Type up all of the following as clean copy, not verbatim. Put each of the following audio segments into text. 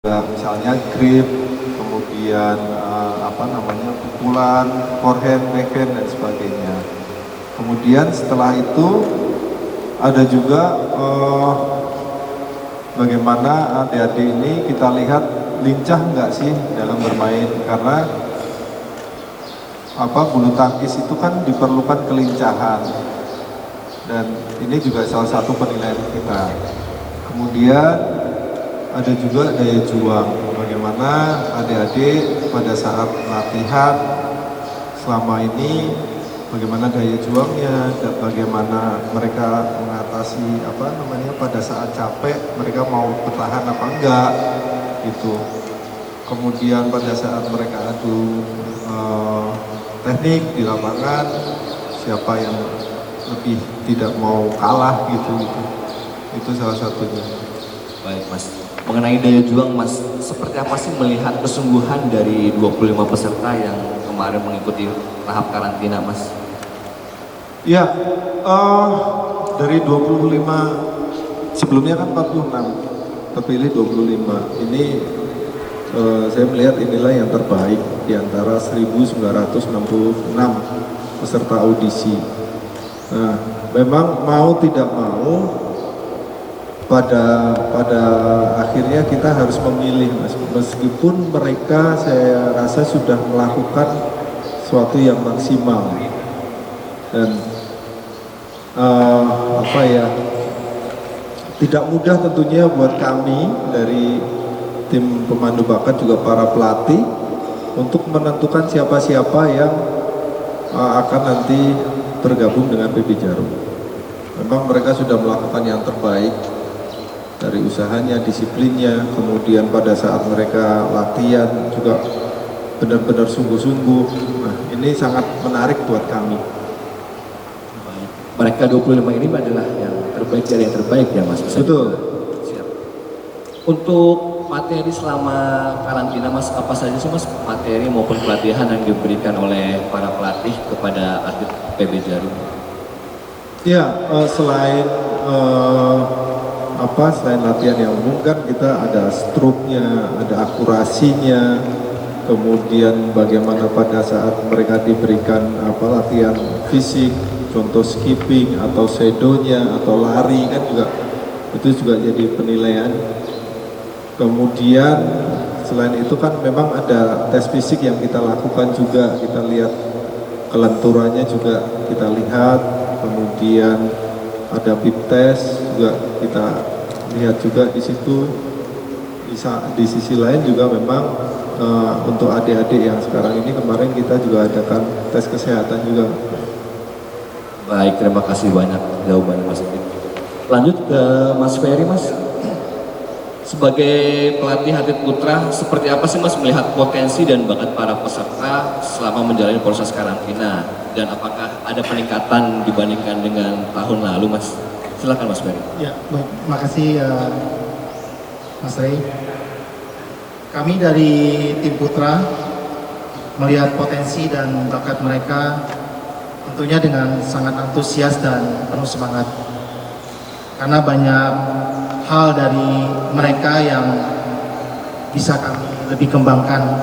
Misalnya grip, kemudian pukulan, forehand, backhand dan sebagainya. Kemudian setelah itu ada juga bagaimana adik-adik ini kita lihat lincah nggak sih dalam bermain, karena bulu tangkis itu kan diperlukan kelincahan dan ini juga salah satu penilaian kita. Kemudian ada juga daya juang, bagaimana adik-adik pada saat latihan selama ini, bagaimana daya juangnya, dan bagaimana mereka mengatasi pada saat capek mereka mau bertahan apa enggak gitu. Kemudian pada saat mereka adu teknik di lapangan, siapa yang lebih tidak mau kalah gitu. Itu salah satunya. Baik Mas, mengenai daya juang Mas, seperti apa sih melihat kesungguhan dari 25 peserta yang kemarin mengikuti tahap karantina Mas? Ya, dari 25, sebelumnya kan 46, terpilih 25. Ini saya melihat inilah yang terbaik di antara 1966 peserta audisi. Nah, memang mau tidak mau pada akhirnya kita harus memilih Mas, meskipun mereka saya rasa sudah melakukan sesuatu yang maksimal dan tidak mudah tentunya buat kami dari tim pemandu bakat juga para pelatih untuk menentukan siapa-siapa yang akan nanti bergabung dengan PB Jarum. Memang mereka sudah melakukan yang terbaik dari usahanya, disiplinnya, kemudian pada saat mereka latihan juga benar-benar sungguh-sungguh. Nah, ini sangat menarik buat kami. Mereka 25 ini adalah yang terbaik dari yang terbaik ya Mas? Betul. Siap. Untuk materi selama karantina Mas, apa saja sih Mas materi maupun pelatihan yang diberikan oleh para pelatih kepada atlet PB Jarum? Ya, selain latihan yang umum kan kita ada struknya, ada akurasinya, kemudian bagaimana pada saat mereka diberikan latihan fisik, contoh skipping atau shadownya atau lari kan juga itu juga jadi penilaian. Kemudian selain itu kan memang ada tes fisik yang kita lakukan juga, kita lihat kelenturannya juga kita lihat, kemudian ada pip test juga kita lihat juga di situ. Di sisi lain juga memang untuk adik-adik yang sekarang ini kemarin kita juga adakan tes kesehatan juga. Baik, terima kasih banyak jawabannya Mas. Lanjut ke Mas Ferry Mas. Sebagai pelatih atlet putra, seperti apa sih Mas melihat potensi dan bakat para peserta selama menjalani proses karantina? Dan apakah ada peningkatan dibandingkan dengan tahun lalu Mas? Silakan Mas Ferry. Ya, baik. Makasih Mas Ray. Kami dari tim putra melihat potensi dan bakat mereka tentunya dengan sangat antusias dan penuh semangat. Karena banyak hal dari mereka yang bisa kami lebih kembangkan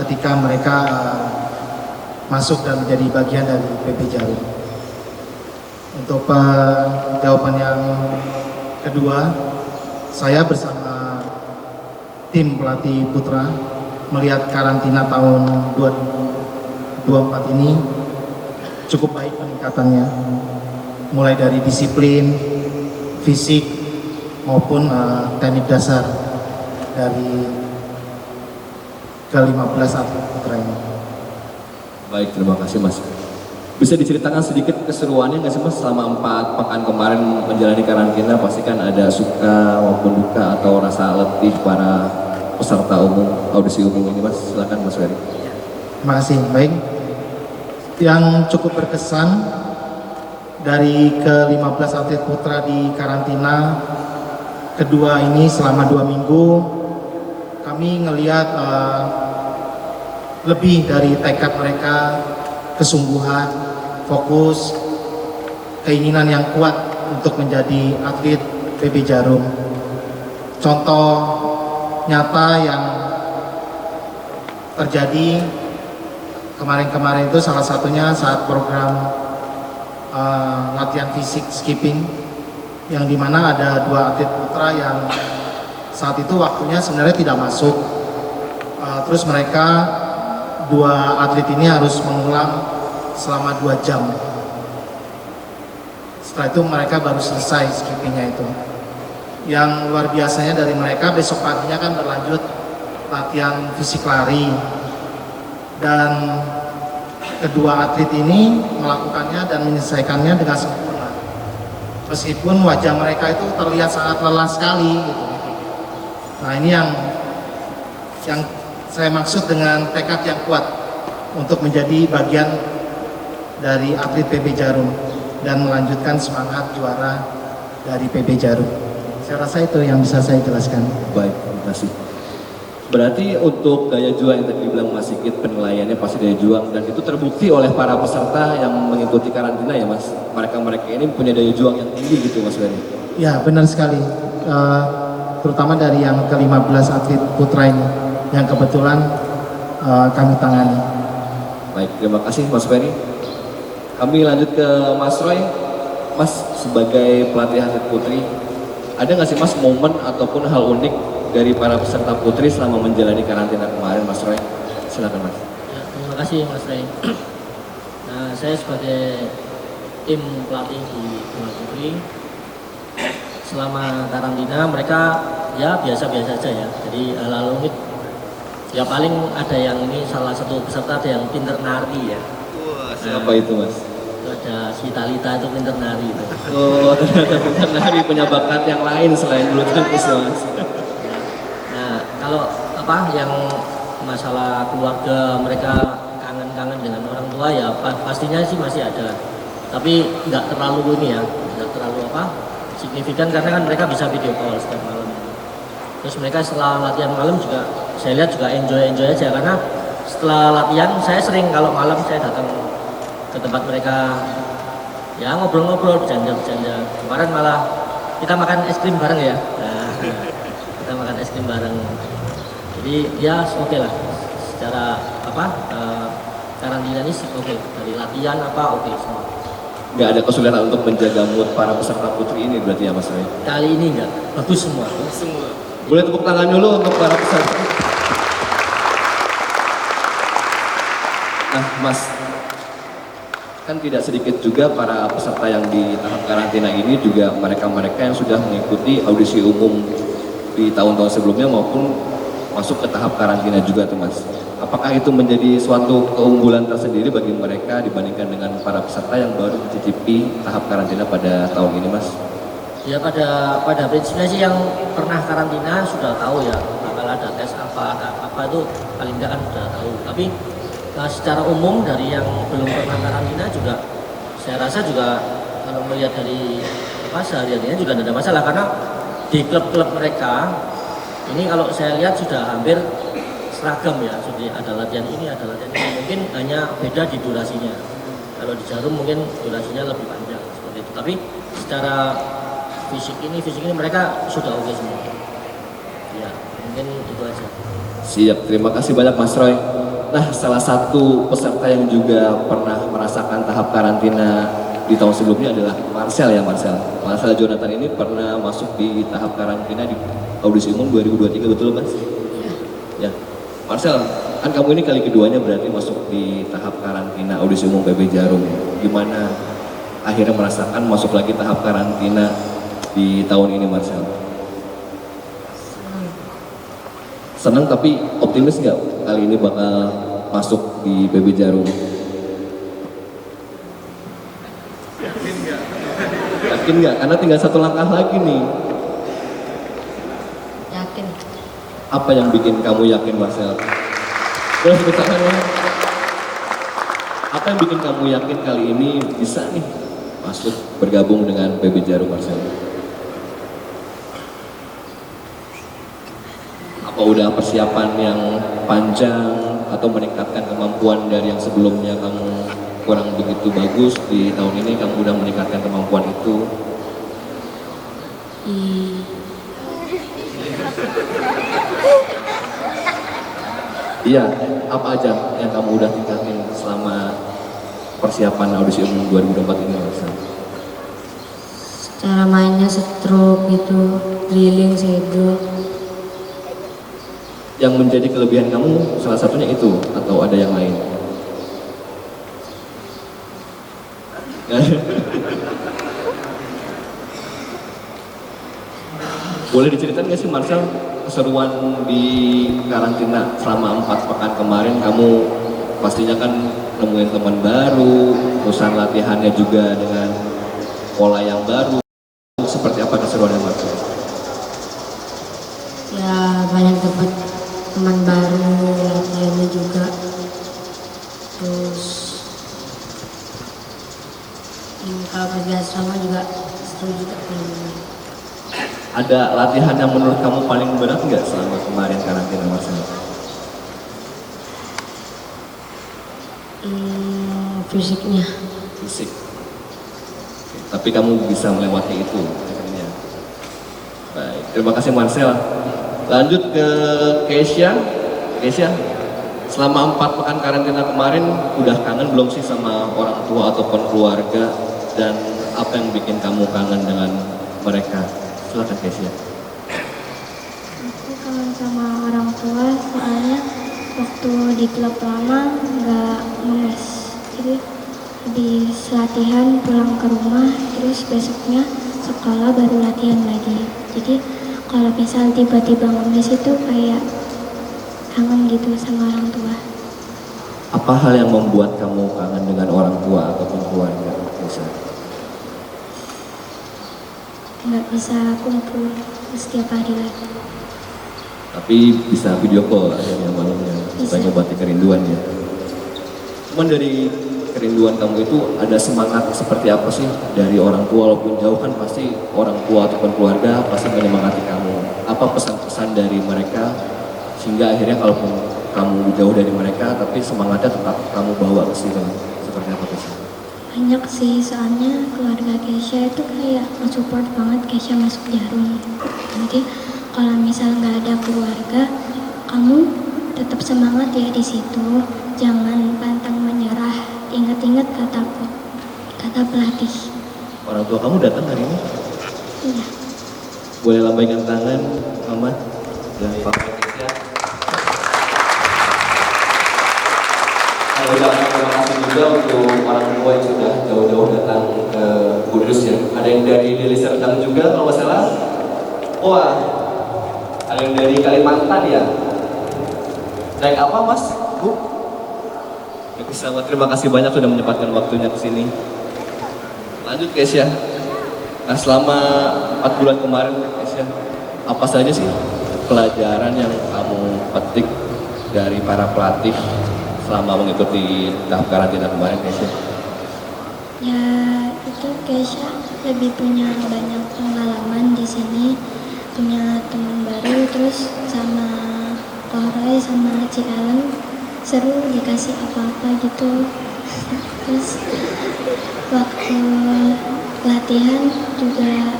ketika mereka masuk dan menjadi bagian dari PB Jarum. Untuk jawaban yang kedua, saya bersama tim pelatih putra melihat karantina tahun 2024 ini cukup baik peningkatannya, mulai dari disiplin, fisik maupun teknik dasar dari ke-15 atlet putra ini. Baik, terima kasih Mas. Bisa diceritakan sedikit keseruannya nggak sih Mas selama 4 pekan kemarin menjalani karantina? Pasti kan ada suka maupun duka atau rasa letih para peserta umum, audisi umum ini Mas. Silakan Mas Ferry. Terima kasih. Baik. Yang cukup berkesan dari ke-15 atlet putra di karantina kedua ini selama 2 minggu, kami ngelihat lebih dari tekad mereka, kesungguhan, fokus, keinginan yang kuat untuk menjadi atlet PB Jarum. Contoh nyata yang terjadi kemarin-kemarin itu salah satunya saat program latihan fisik skipping, yang dimana ada 2 atlet putra yang saat itu waktunya sebenarnya tidak masuk. Terus mereka 2 atlet ini harus mengulang selama 2 jam. Setelah itu mereka baru selesai skippingnya itu. Yang luar biasanya dari mereka, besok paginya kan berlanjut latihan fisik lari, dan kedua atlet ini melakukannya dan menyelesaikannya dengan sempurna. Meskipun wajah mereka itu terlihat sangat lelah sekali gitu. Nah, ini yang saya maksud dengan tekad yang kuat untuk menjadi bagian dari atlet PB Jarum dan melanjutkan semangat juara dari PB Jarum. Saya rasa itu yang bisa saya jelaskan. Baik, terima kasih. Berarti untuk daya juang yang tadi dibilang Mas Sigit, penilaiannya pasti daya juang, dan itu terbukti oleh para peserta yang mengikuti karantina ya Mas. Mereka ini punya daya juang yang tinggi gitu Mas Ferry. Ya, benar sekali. Terutama dari yang ke-15 atlet putra ini yang kebetulan kami tangani. Baik, terima kasih Mas Ferry. Kami lanjut ke Mas Roy. Mas, sebagai pelatih atlet putri, ada nggak sih Mas momen ataupun hal unik dari para peserta putri selama menjalani karantina kemarin, Mas Roy? Silakan Mas. Ya, terima kasih Mas Ray. Nah, saya sebagai tim pelatih di Bola Putri, selama karantina mereka ya biasa-biasa aja ya. Jadi hal-hal unik. Ya paling ada yang ini salah satu peserta ada yang pinter nari ya. Wah, siapa itu Mas? Itu ada si Talita itu pinter nari itu. Oh, ternyata pinter nari, punya bakat yang lain selain bulu tangkis Mas. Nah, kalau apa yang masalah keluarga mereka kangen-kangen dengan orang tua ya pastinya sih masih ada. Tapi nggak terlalu ini ya, nggak terlalu signifikan karena kan mereka bisa video call setiap malam. Terus mereka setelah latihan malam juga saya lihat juga enjoy aja karena setelah latihan saya sering kalau malam saya datang ke tempat mereka ya ngobrol-ngobrol, bercanda. Kemarin malah kita makan es krim bareng ya. Nah, kita makan es krim bareng. Jadi ya oke lah. Secara karantina ini oke. Dari latihan oke semua. Nggak ada kesulitan untuk menjaga mood para peserta putri ini berarti ya Mas Roy? Kali ini enggak, bagus semua. Boleh tepuk tangan dulu untuk para peserta. Nah Mas, kan tidak sedikit juga para peserta yang di tahap karantina ini juga mereka-mereka yang sudah mengikuti audisi umum di tahun-tahun sebelumnya maupun masuk ke tahap karantina juga tuh Mas. Apakah itu menjadi suatu keunggulan tersendiri bagi mereka dibandingkan dengan para peserta yang baru mencicipi tahap karantina pada tahun ini Mas? Ya pada prinsipnya sih yang pernah karantina sudah tahu ya bakal ada tes apa itu paling tidak kan sudah tahu. Tapi secara umum dari yang belum pernah karantina juga saya rasa juga kalau melihat dari sehari-harinya juga tidak ada masalah karena di klub-klub mereka ini kalau saya lihat sudah hampir seragam ya, jadi ada latihan ini, mungkin hanya beda di durasinya. Kalau di Jarum mungkin durasinya lebih panjang seperti itu. Tapi secara fisik ini mereka sudah oke semua. Ya, mungkin itu aja. Siap, terima kasih banyak Mas Roy. Nah, salah satu peserta yang juga pernah merasakan tahap karantina di tahun sebelumnya adalah Marcel ya Marcel. Marcel Jonathan ini pernah masuk di tahap karantina di audisi umum 2023, betul Mas? Ya. Marcel, kan kamu ini kali keduanya berarti masuk di tahap karantina audisi umum PB Jarum. Gimana akhirnya merasakan masuk lagi tahap karantina di tahun ini Marcel? Senang tapi optimis nggak kali ini bakal masuk di PB Jarum? Yakin nggak? Karena tinggal satu langkah lagi nih. Yakin. Apa yang bikin kamu yakin Marcel? Boleh tepuk tangan ya? Apa yang bikin kamu yakin kali ini bisa nih masuk bergabung dengan PB Jarum Marcel? Apa udah persiapan yang panjang atau meningkatkan kemampuan dari yang sebelumnya kamu kurang begitu bagus, di tahun ini kamu udah meningkatkan kemampuan itu. Iya, apa aja yang kamu udah tingkatin selama persiapan audisi umum 2024 ini, Marcel? Cara mainnya stroke gitu, drilling, shadow. Yang menjadi kelebihan kamu salah satunya itu atau ada yang lain? Boleh diceritain nggak sih Marcel keseruan di karantina selama 4 pekan kemarin? Kamu pastinya kan nemuin teman baru, urusan latihannya juga dengan pola yang baru. Seperti apa keseruannya Marcel? Ya banyak dapat teman baru, latihannya juga. Terus kalau kerja sama juga seru juga mainnya. Ada latihan yang menurut kamu paling berat nggak selama kemarin karantina Marcel? Fisiknya. Fisik. Tapi kamu bisa melewati itu akhirnya. Baik, terima kasih Marcel. Lanjut ke Keisha. Keisha, selama 4 pekan karantina kemarin udah kangen belum sih sama orang tua ataupun keluarga, dan apa yang bikin kamu kangen dengan mereka? Silakan Keisha. Aku kangen sama orang tua soalnya waktu di klub lama nggak ngemes, jadi habis latihan pulang ke rumah terus besoknya sekolah baru latihan lagi. Jadi kalau misal tiba-tiba ngemes itu kayak kangen gitu sama orang tua. Apa hal yang membuat kamu kangen dengan orang tua ataupun keluarga, Keisha? Nggak bisa kumpul setiap hari lagi. Tapi bisa video call akhirnya malamnya, supaya Bisa. ngobati kerinduan ya. Cuman dari kerinduan kamu itu ada semangat seperti apa sih dari orang tua? Walaupun jauh kan pasti orang tua ataupun keluarga pasti menyemangati kamu. Apa pesan-pesan dari mereka sehingga akhirnya kalaupun kamu jauh dari mereka tapi semangatnya tetap kamu bawa ke sini? Seperti apa sih? Banyak sih, soalnya keluarga Keisha itu kayak nge-support banget Keisha masuk Jarum. Nanti kalau misal nggak ada keluarga, kamu tetap semangat ya di situ. Jangan pantang menyerah. Ingat-ingat kata pelatih. Orang tua kamu datang hari ini? Iya. Boleh lambaikan tangan, Mama dan Papa Keisha. Terima kasih juga untuk orang tua yang sudah jauh-jauh datang ke Kudus ya. Ada yang dari Deli Serdang juga kalau nggak salah. Wah, ada yang dari Kalimantan ya. Naik apa Mas? Bu? Oke, sama terima kasih banyak sudah menyempatkan waktunya ke sini. Lanjut Keisha. Nah selama 4 bulan kemarin Keisha, apa saja sih pelajaran yang kamu petik dari para pelatih selama mengikuti tahap karantina kemarin, Keisha? Ya itu Keisha lebih punya banyak pengalaman di sini, punya teman baru, terus sama Koray sama Ci Ellen seru dikasih apa-apa gitu. Terus waktu latihan juga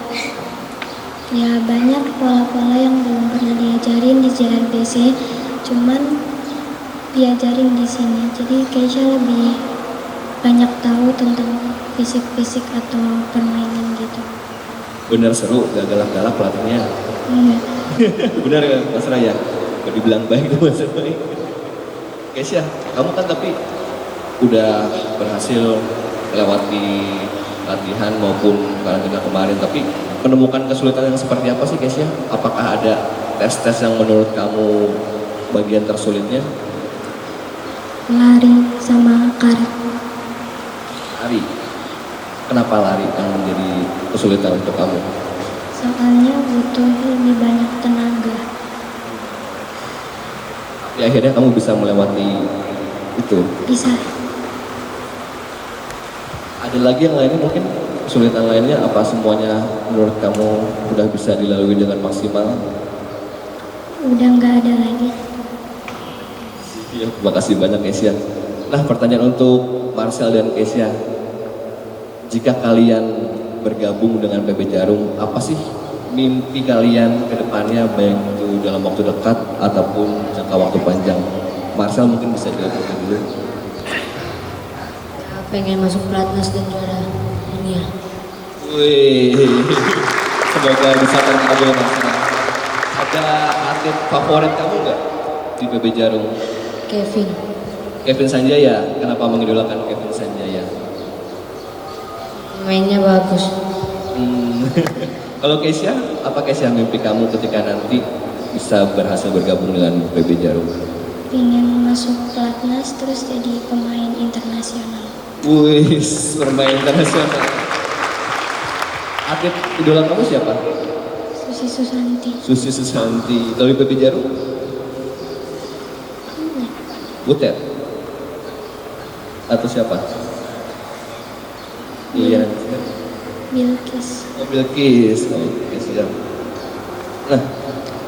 ya banyak pola-pola yang belum pernah diajarin di JRBC, cuman diajarin di sini. Jadi Keisha lebih banyak tahu tentang fisik-fisik atau permainan gitu. Bener seru, gak galak-galak pelatihnya. Iya. Bener ya Mas Raya? Gak dibilang baik tuh Mas baik. Keisha, kamu kan tapi udah berhasil melewati latihan maupun karantina kemarin, tapi menemukan kesulitan yang seperti apa sih Keisha? Apakah ada tes-tes yang menurut kamu bagian tersulitnya? Lari sama karet. Lari. Kenapa lari yang menjadi kesulitan untuk kamu? Soalnya butuh lebih banyak tenaga. Ya akhirnya kamu bisa melewati itu. Bisa. Ada lagi yang lainnya mungkin kesulitan lainnya, apa semuanya menurut kamu udah bisa dilalui dengan maksimal? Udah nggak ada lagi. Iya, terima kasih banyak Keisha. Nah pertanyaan untuk Marcel dan Kesia, jika kalian bergabung dengan PB Jarum, apa sih mimpi kalian ke depannya, baik itu dalam waktu dekat ataupun jangka waktu panjang? Marcel mungkin bisa jawab dulu. Pengen masuk pelatnas dan juara dunia. Wih, semoga bisa terkabul Marcel. Ada atlet favorit kamu nggak di PB Jarum? Kevin. Kevin Sanjaya. Kenapa mengidolakan Kevin Sanjaya? Mainnya bagus. Kalau Kesia, apa Kesia mimpi kamu ketika nanti bisa berhasil bergabung dengan PB Jarum? Pengen masuk pelatnas terus jadi pemain internasional. Wih, bermain internasional. Atlet idola kamu siapa? Susi Susanti. Susi Susanti. Dari PB Jarum? Butet? Atau siapa? Iya. Bilkis. Oh, Bilkis. Oke, siap. Nah,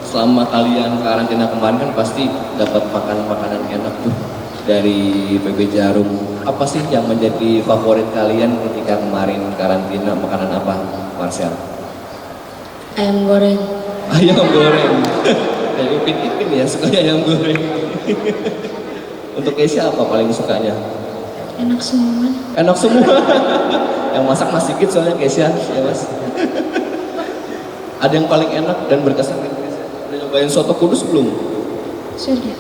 selama kalian karantina kemarin kan pasti dapat makan makanan enak tuh dari PB Jarum. Apa sih yang menjadi favorit kalian ketika kemarin karantina? Makanan apa, Marcel? Ayam goreng. Ayam goreng. Kayak Upin ya, sukanya ayam goreng. Untuk Kesia apa paling sukanya? Enak semua. Enak semua. Yang masak Mas Sigit soalnya Kesia, ya Mas. Ada yang paling enak dan berkesan kan Kesia? Udah nyobain soto Kudus belum? Sudah.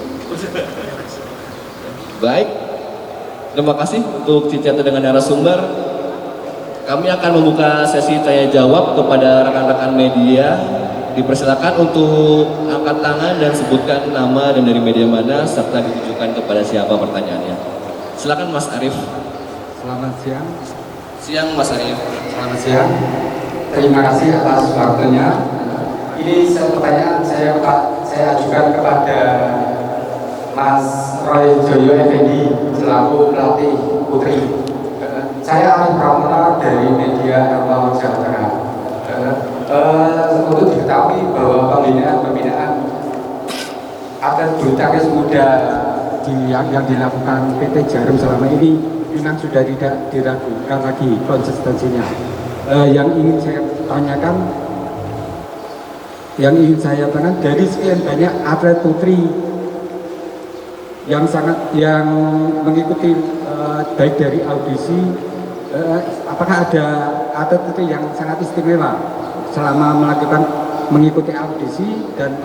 Baik. Terima kasih untuk cincatan dengan narasumber. Kami akan membuka sesi tanya jawab kepada rekan-rekan media. Dipersilakan untuk angkat tangan dan sebutkan nama dan dari media mana serta ditujukan kepada siapa pertanyaannya. Silakan Mas Arief. Selamat siang. Siang Mas Arief. Selamat siang. Terima kasih atas waktunya. Ini pertanyaan saya ajukan kepada Mas Roy Joyo Effendi selaku pelatih putri. Saya Arif Pramono dari media Erlangga Jawa Tengah. Untuk diketahui bahwa pembinaan atlet bulu tangkis muda yang dilakukan PT Jarum selama ini memang sudah tidak diragukan lagi konsistensinya. Yang ingin saya tanyakan dari sekian banyak atlet putri yang mengikuti baik dari audisi, apakah ada atlet putri yang sangat istimewa selama mengikuti audisi dan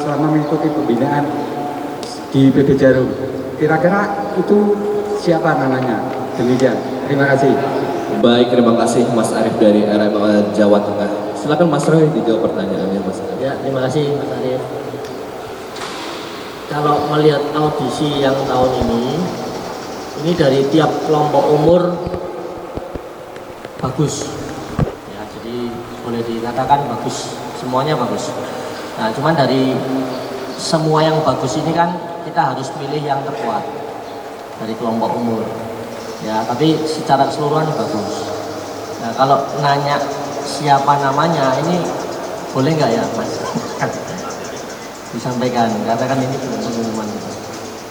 selama mengikuti pembinaan di PB Jarum? Kira-kira itu siapa namanya? Demikian. Terima kasih. Baik, terima kasih Mas Arief dari RMA Jawa Tengah. Silakan Mas Roy dijawab pertanyaannya Mas Arief. Ya, terima kasih Mas Arief. Kalau melihat audisi yang tahun ini dari tiap kelompok umur bagus. Ya, jadi boleh dikatakan bagus, semuanya bagus. Nah, cuman dari semua yang bagus ini kan kita harus pilih yang terkuat dari kelompok umur. Ya, tapi secara keseluruhan bagus. Nah, kalau nanya siapa namanya ini boleh nggak ya Mas? Disampaikan, karena kan ini belum pengumuman.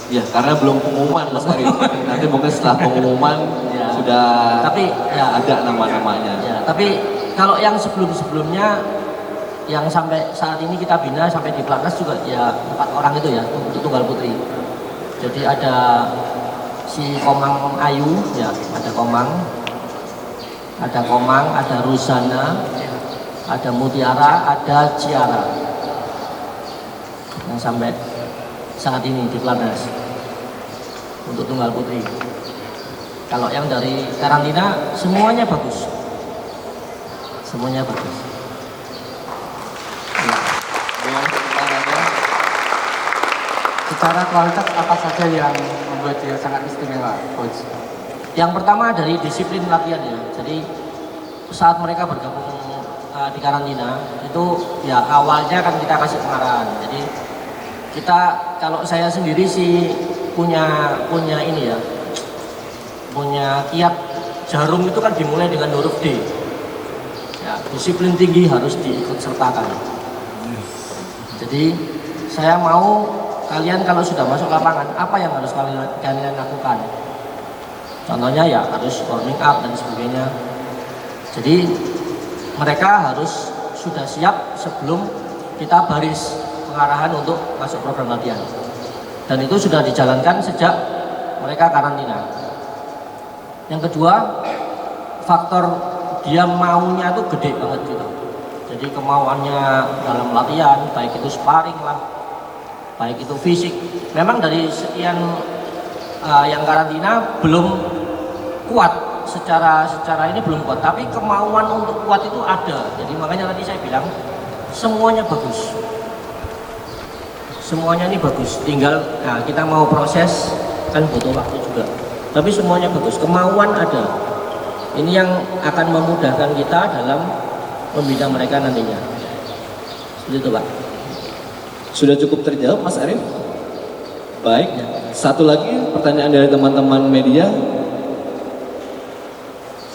Ya, karena belum pengumuman Mas Arief. Nanti mungkin setelah pengumuman Ya. sudah Tapi ya ada nama-namanya. ya, tapi kalau yang sebelum-sebelumnya yang sampai saat ini kita bina sampai di pelatnas juga ya 4 orang itu ya untuk tunggal putri. Jadi ada si Komang Ayu ya, ada Komang, ada Rusana, ada Mutiara, ada Ciara yang sampai saat ini di pelatnas untuk tunggal putri. Kalau yang dari karantina semuanya bagus. Semuanya bagus. Secara kualitas apa saja yang membuat dia sangat istimewa, Coach? Yang pertama dari disiplin latihan ya. Jadi saat mereka bergabung di karantina itu ya awalnya kan kita kasih pengarahan. Jadi kita, kalau saya sendiri sih punya ini ya, punya kiat Jarum itu kan dimulai dengan huruf D. Ya, disiplin tinggi harus diikut sertakan. Jadi saya mau kalian kalau sudah masuk lapangan, apa yang harus kalian lakukan? Contohnya ya harus warming up dan sebagainya. Jadi mereka harus sudah siap sebelum kita baris pengarahan untuk masuk program latihan. Dan itu sudah dijalankan sejak mereka karantina. Yang kedua, faktor dia maunya itu gede banget gitu. Jadi kemauannya dalam latihan, baik itu sparring lah, baik itu fisik. Memang dari sekian yang karantina belum kuat secara ini belum kuat, tapi kemauan untuk kuat itu ada. Jadi makanya tadi saya bilang semuanya bagus. Semuanya ini bagus, tinggal kita mau proses kan butuh waktu juga. Tapi semuanya bagus, kemauan ada. Ini yang akan memudahkan kita dalam membina mereka nantinya. Seperti itu, Pak. Sudah cukup terjawab, Mas Arif? Baik, satu lagi pertanyaan dari teman-teman media.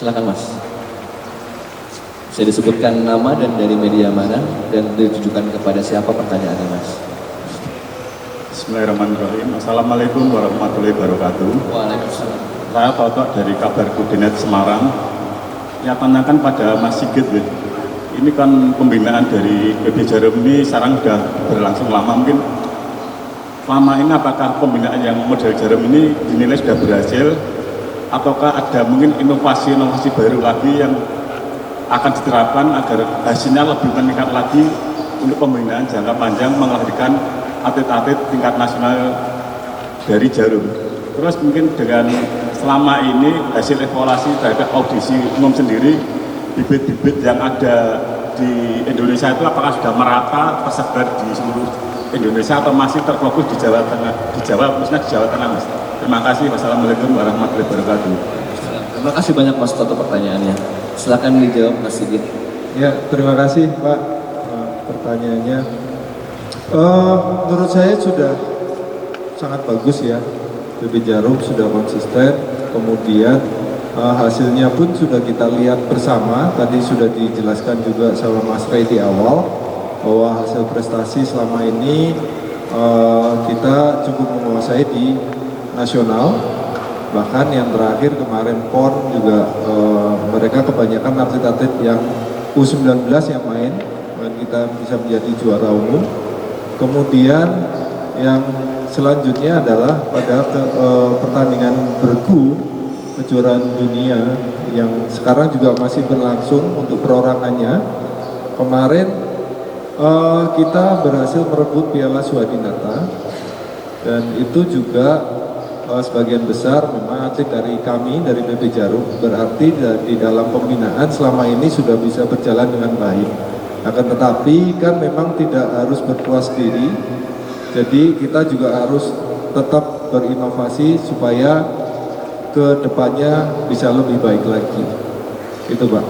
Silakan, Mas. Saya disebutkan nama dan dari media mana dan ditujukan kepada siapa pertanyaannya, Mas. Bismillahirrahmanirrahim. Assalamualaikum warahmatullahi wabarakatuh. Waalaikumsalam. Saya Toto dari Kabar Koordinat Semarang. Ya, tanyakan pada Mas Sigit, ini kan pembinaan dari PB Jarum ini sekarang sudah berlangsung lama. Mungkin lama ini apakah pembinaan yang model Jarum ini dinilai sudah berhasil, ataukah ada mungkin inovasi-inovasi baru lagi yang akan diterapkan agar hasilnya lebih meningkat lagi untuk pembinaan jangka panjang melahirkan atlet-atlet tingkat nasional dari Jarum. Terus mungkin dengan selama ini hasil evaluasi terhadap audisi umum sendiri, bibit-bibit yang ada di Indonesia itu apakah sudah merata tersebar di seluruh Indonesia atau masih terfokus di Jawa Tengah, khususnya di Jawa Tengah, Mas? Terima kasih. Wassalamualaikum warahmatullahi wabarakatuh. Terima kasih banyak, Mas Toto, pertanyaannya. Silakan dijawab, Mas Sigit. Ya, terima kasih Pak pertanyaannya. Menurut saya sudah sangat bagus ya. PB Jarum sudah konsisten, kemudian hasilnya pun sudah kita lihat bersama. Tadi sudah dijelaskan juga sama Mas Ray di awal bahwa hasil prestasi selama ini kita cukup menguasai di nasional. Bahkan yang terakhir kemarin PON juga mereka kebanyakan atlet-atlet yang U19 yang main dan kita bisa menjadi juara umum. Kemudian yang selanjutnya adalah pada pertandingan bergu kejuaraan dunia yang sekarang juga masih berlangsung untuk perorangannya. Kemarin kita berhasil merebut Piala Swadinata dan itu juga sebagian besar memang atlet dari kami dari PB Jarum, berarti di dalam pembinaan selama ini sudah bisa berjalan dengan baik. Akan tetapi kan memang tidak harus berpuas diri, jadi kita juga harus tetap berinovasi supaya ke depannya bisa lebih baik lagi. Itu Pak.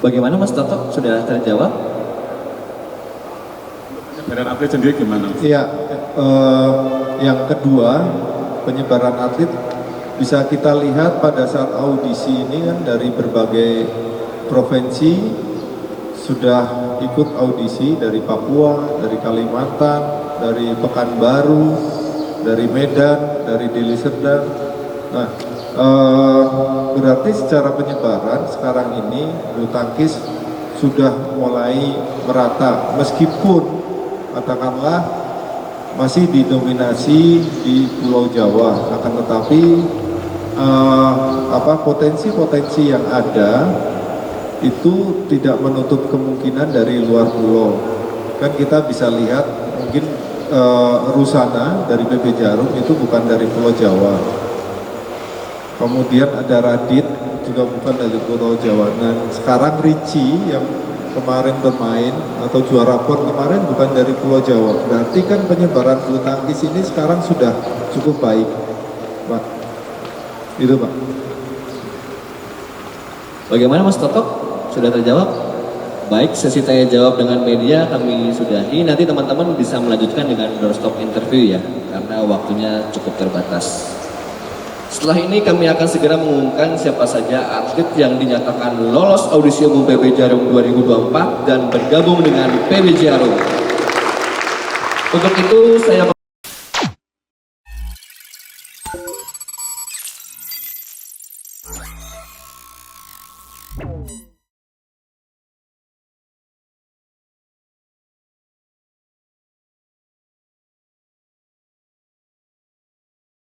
Bagaimana Mas Toto? Sudah terjawab? Penyebaran atlet sendiri gimana? Iya, yang kedua penyebaran atlet bisa kita lihat pada saat audisi ini kan dari berbagai provinsi sudah ikut audisi, dari Papua, dari Kalimantan, dari Pekanbaru, dari Medan, dari Deli Serdang. Nah, berarti secara penyebaran sekarang ini bulu tangkis sudah mulai merata, meskipun katakanlah masih didominasi di Pulau Jawa, akan tetapi potensi-potensi yang ada itu tidak menutup kemungkinan dari luar pulau. Kan kita bisa lihat mungkin Rusana dari PB Jarum itu bukan dari Pulau Jawa. Kemudian ada Radit juga bukan dari Pulau Jawa. Dan sekarang Ricci yang kemarin bermain atau juara PON kemarin bukan dari Pulau Jawa. Berarti kan penyebaran bulu tangkis ini sekarang sudah cukup baik, Pak. Itu Pak. Bagaimana Mas Toto? Sudah terjawab? Baik, sesi tanya jawab dengan media kami sudahi. Nanti teman-teman bisa melanjutkan dengan doorstop interview ya, karena waktunya cukup terbatas. Setelah ini kami akan segera mengumumkan siapa saja atlet yang dinyatakan lolos audisi umum PB Jarum 2024 dan bergabung dengan PB Jarum. Untuk itu saya Bye.